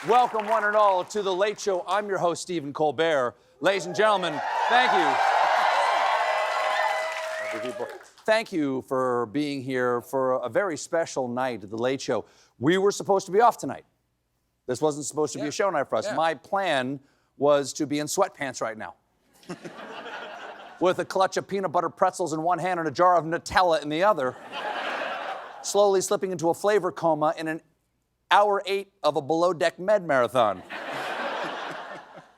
Welcome, one and all, to The Late Show. I'm your host, Stephen Colbert. Ladies and gentlemen, thank you. Thank you for being here for a very special night at The Late Show. We were supposed to be off tonight. This wasn't supposed to be a show night for us. My plan was to be in sweatpants right now. With a clutch of peanut butter pretzels in one hand and a jar of Nutella in the other. Slowly slipping into a flavor coma in an hour 8 of a below-deck med marathon.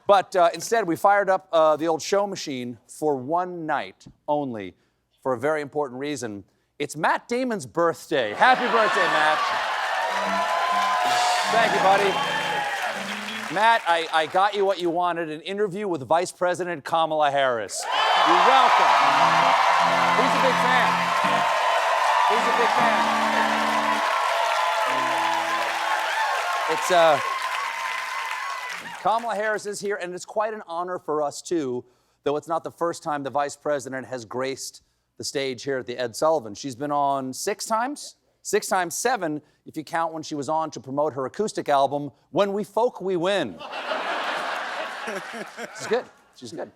But instead, we fired up the old show machine for one night only for a very important reason. It's Matt Damon's birthday. Happy birthday, Matt. Thank you, buddy. Matt, I got you what you wanted, an interview with Vice President Kamala Harris. You're welcome. He's a big fan. He's a big fan. Kamala Harris is here, and it's quite an honor for us, too, though it's not the first time the Vice President has graced the stage here at the Ed Sullivan. She's been on 6 times? 6 times 7, if you count when she was on to promote her acoustic album, When We Folk, We Win. She's good. She's good.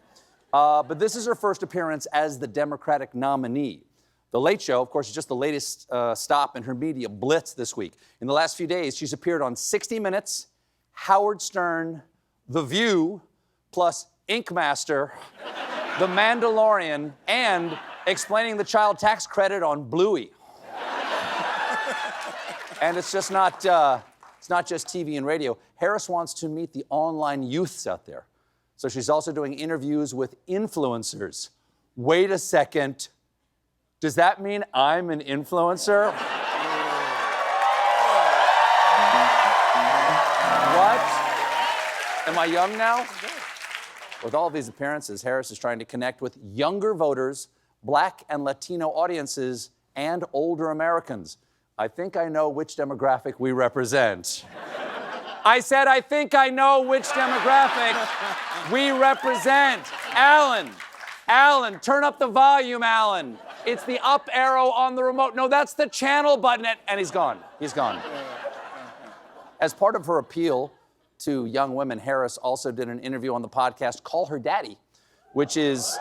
But this is her first appearance as the Democratic nominee. The Late Show, of course, is just the latest stop in her media blitz this week. In the last few days, she's appeared on 60 Minutes, Howard Stern, The View, plus Ink Master, The Mandalorian, and explaining the child tax credit on Bluey. And it's just not, it's not just TV and radio. Harris wants to meet the online youths out there. So she's also doing interviews with influencers. Wait a second. Does that mean I'm an influencer? What? Am I young now? With all of these appearances, Harris is trying to connect with younger voters, Black and Latino audiences, and older Americans. I think I know which demographic we represent. I said, I think I know which demographic we represent. Alan, turn up the volume, Alan. It's the up arrow on the remote. No, that's the channel button. And he's gone. He's gone. As part of her appeal to young women, Harris also did an interview on the podcast Call Her Daddy, which is,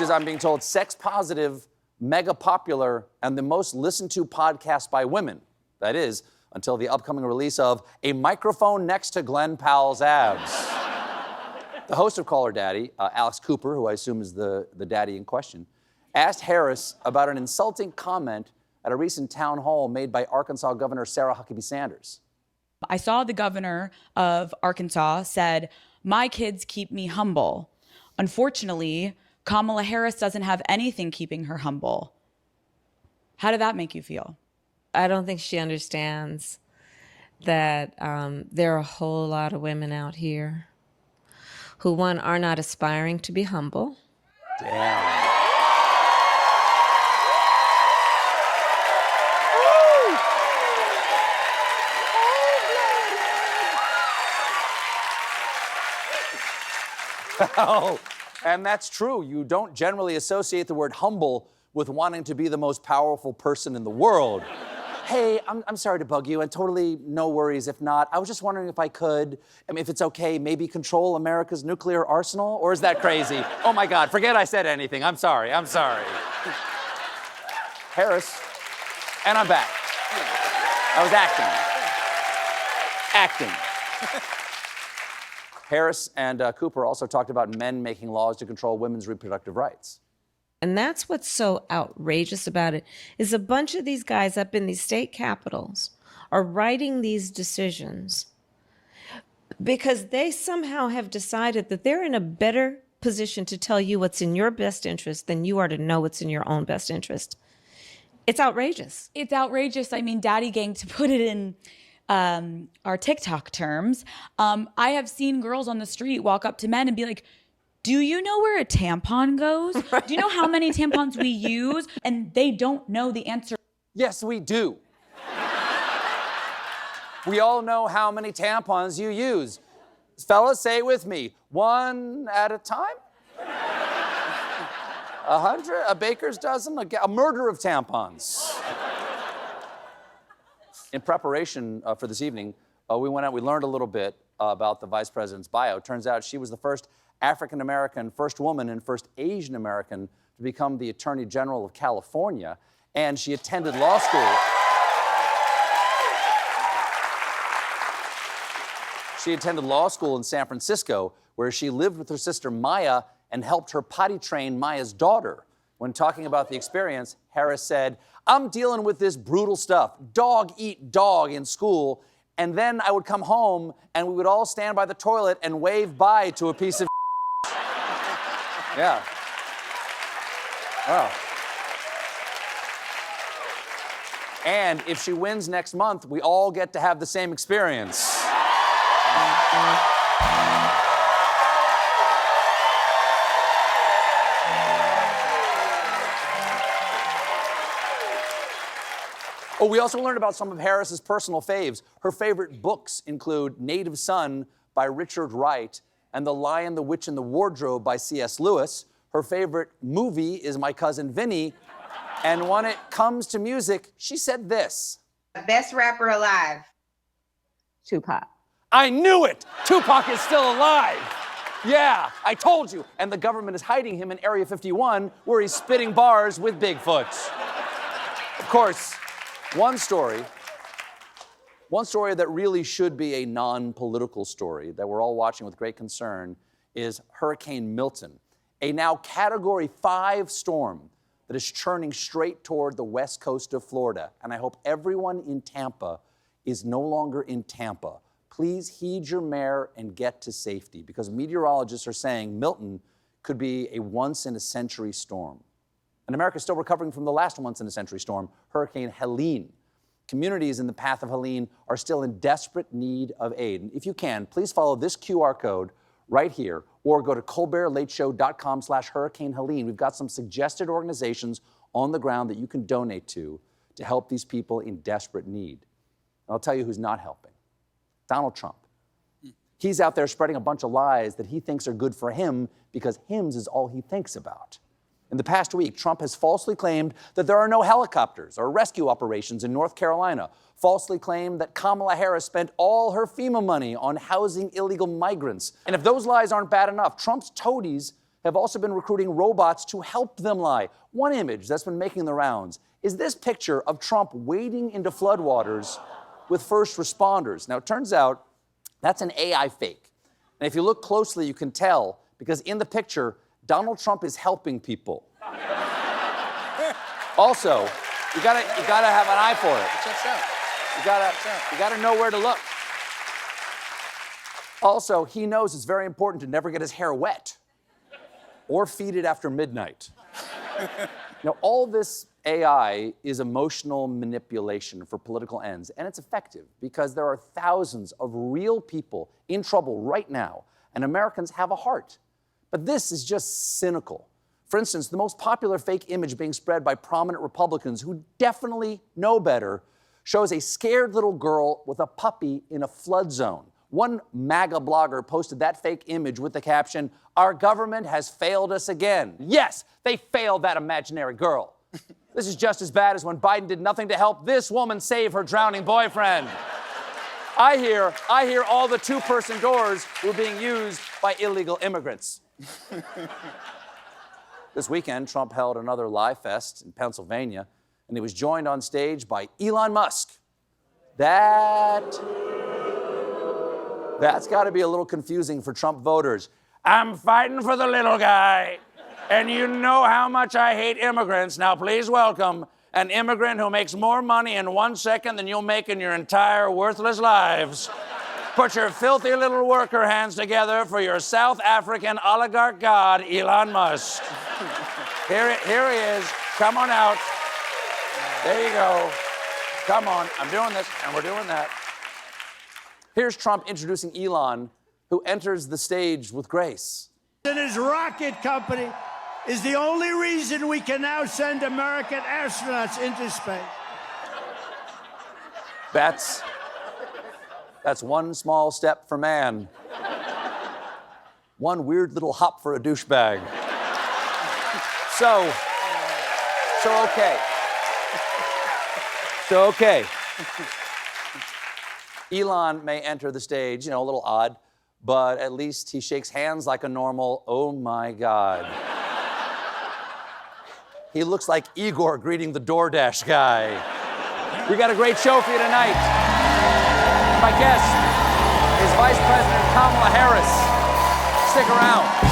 I'm being told, sex positive, mega popular, and the most listened to podcast by women. That is, until the upcoming release of A Microphone Next to Glenn Powell's Abs. The host of Call Her Daddy, Alex Cooper, who I assume is the daddy in question, asked Harris about an insulting comment at a recent town hall made by Arkansas Governor Sarah Huckabee Sanders. I saw the governor of Arkansas said, "My kids keep me humble." Unfortunately, Kamala Harris doesn't have anything keeping her humble. How did that make you feel? I don't think she understands that there are a whole lot of women out here who, one, are not aspiring to be humble. Damn. Oh, and that's true. You don't generally associate the word humble with wanting to be the most powerful person in the world. Hey, I'm sorry to bug you, and totally no worries if not. I was just wondering if I could, if it's okay, maybe control America's nuclear arsenal? Or is that crazy? Oh my God, forget I said anything. I'm sorry. Harris, and I'm back. I was acting. Harris and Cooper also talked about men making laws to control women's reproductive rights. And that's what's so outrageous about it, is a bunch of these guys up in these state capitals are writing these decisions because they somehow have decided that they're in a better position to tell you what's in your best interest than you are to know what's in your own best interest. It's outrageous. It's outrageous. I mean, Daddy Gang, to put it in our TikTok terms, I have seen girls on the street walk up to men and be like, "Do you know where a tampon goes? Do you know how many tampons we use?" And they don't know the answer. Yes, we do. We all know how many tampons you use. Fellas, say it with me. 1 at a time? 100? A baker's dozen? A murder of tampons. In preparation for this evening, we went out, we learned a little bit about the vice president's bio. Turns out she was the first African-American, first woman, and first Asian-American to become the Attorney General of California. And she attended law school. She attended law school in San Francisco, where she lived with her sister Maya and helped her potty train Maya's daughter. When talking about the experience, Harris said, "I'm dealing with this brutal stuff, dog eat dog in school, and then I would come home and we would all stand by the toilet and wave bye to a piece of Yeah. Oh. And if she wins next month, we all get to have the same experience." Oh, we also learned about some of Harris's personal faves. Her favorite books include Native Son by Richard Wright and The Lion, the Witch, and the Wardrobe by C.S. Lewis. Her favorite movie is My Cousin Vinny. And when it comes to music, she said this. Best rapper alive. Tupac. I knew it! Tupac is still alive! Yeah, I told you. And the government is hiding him in Area 51, where he's spitting bars with Bigfoot. Of course, one story that really should be a non-political story that we're all watching with great concern is Hurricane Milton, a now Category 5 storm that is churning straight toward the west coast of Florida. And I hope everyone in Tampa is no longer in Tampa. Please heed your mayor and get to safety, because meteorologists are saying Milton could be a once-in-a-century storm. And America is still recovering from the last once-in-a-century storm, Hurricane Helene. Communities in the path of Helene are still in desperate need of aid. And if you can, please follow this QR code right here, or go to colbertlateshow.com/Hurricane Helene. We've got some suggested organizations on the ground that you can donate to help these people in desperate need. And I'll tell you who's not helping. Donald Trump. He's out there spreading a bunch of lies that he thinks are good for him because hims is all he thinks about. In the past week, Trump has falsely claimed that there are no helicopters or rescue operations in North Carolina, falsely claimed that Kamala Harris spent all her FEMA money on housing illegal migrants. And if those lies aren't bad enough, Trump's toadies have also been recruiting robots to help them lie. One image that's been making the rounds is this picture of Trump wading into floodwaters with first responders. Now, it turns out that's an AI fake. And if you look closely, you can tell, because in the picture, Donald Trump is helping people. Also, you gotta have an eye for it. You gotta know where to look. Also, he knows it's very important to never get his hair wet or feed it after midnight. Now, all this AI is emotional manipulation for political ends, and it's effective because there are thousands of real people in trouble right now, and Americans have a heart. But this is just cynical. For instance, the most popular fake image being spread by prominent Republicans who definitely know better shows a scared little girl with a puppy in a flood zone. One MAGA blogger posted that fake image with the caption, "Our government has failed us again." Yes, they failed that imaginary girl. This is just as bad as when Biden did nothing to help this woman save her drowning boyfriend. I hear all the two-person doors were being used by illegal immigrants. This weekend, Trump held another lie fest in Pennsylvania, and he was joined on stage by Elon Musk. That's got to be a little confusing for Trump voters. I'm fighting for the little guy, and you know how much I hate immigrants. Now, please welcome an immigrant who makes more money in 1 second than you'll make in your entire worthless lives. Put your filthy little worker hands together for your South African oligarch god, Elon Musk. Here he is. Come on out. There you go. Come on. I'm doing this, and we're doing that. Here's Trump introducing Elon, who enters the stage with grace. And his rocket company is the only reason we can now send American astronauts into space. That's one small step for man. One weird little hop for a douchebag. So okay. Elon may enter the stage, a little odd, but at least he shakes hands like a normal, oh my God. He looks like Igor greeting the DoorDash guy. We got a great show for you tonight. My guest is Vice President Kamala Harris. Stick around.